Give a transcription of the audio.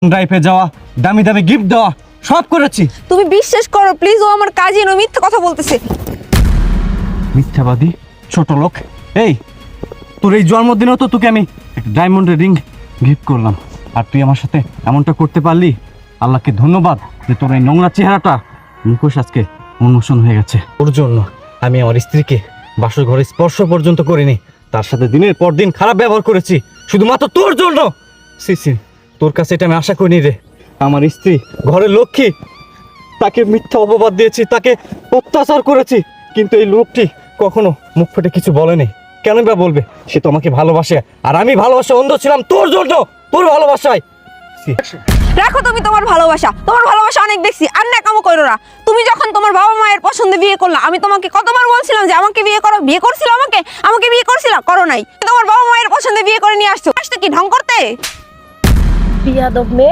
ড্রাইভে যাওয়া, দামি দামি গিফট দেওয়া, সব করেছি। তুমি বিশ্বাস করো প্লিজ, ও আমার কাজিন, ও মিথ্যা কথা বলতেছে। মিথ্যাবাদী ছোট লোক। এই তোর এই জন্মদিনেও তো তোকে আমি একটা ডায়মন্ডের রিং গিফট করলাম, আর তুই আমার সাথে এমনটা করতে পারলি। আল্লাহকে ধন্যবাদ যে তোর এই নোংরা চেহারাটা মুখোশ আজকে উন্মোচন হয়ে গেছে। তোর জন্য আমি আমার স্ত্রীকে বাসর ঘরে স্পর্শ পর্যন্ত করিনি, তার সাথে দিনের পর দিন খারাপ ব্যবহার করেছি শুধুমাত্র তোর জন্য। সিসি, তোর কাছে এটা আমি আশা করিনি রে। আমার স্ত্রী ঘরের লক্ষ্মী, তাকে মিথ্যা অপবাদ দিয়েছি, তাকে অত্যাচার করেছি, কিন্তু এই লোকটি কখনো মুখ ফুটে কিছু বলেনি। কেন বা বলবে? সে তো আমাকে ভালোবাসে, আর আমি ভালোবাসা অন্ধ ছিলাম তোর জন্য, তোর ভালোবাসায়। রাখো তুমি তোমার ভালোবাসা, তোমার ভালোবাসা অনেক দেখছি, আর না কামো করো না। তুমি যখন তোমার বাবা মায়ের পছন্দে বিয়ে করলা, আমি তোমাকে কতবার বলছিলাম যে আমাকে বিয়ে করো, বিয়ে করছিল আমাকে বিয়ে করছিল, করো নাই। তোমার বাবা মায়ের পছন্দে বিয়ে করে নিয়ে আসছো কি ঢং করতে? বিয়াদব মেয়ে।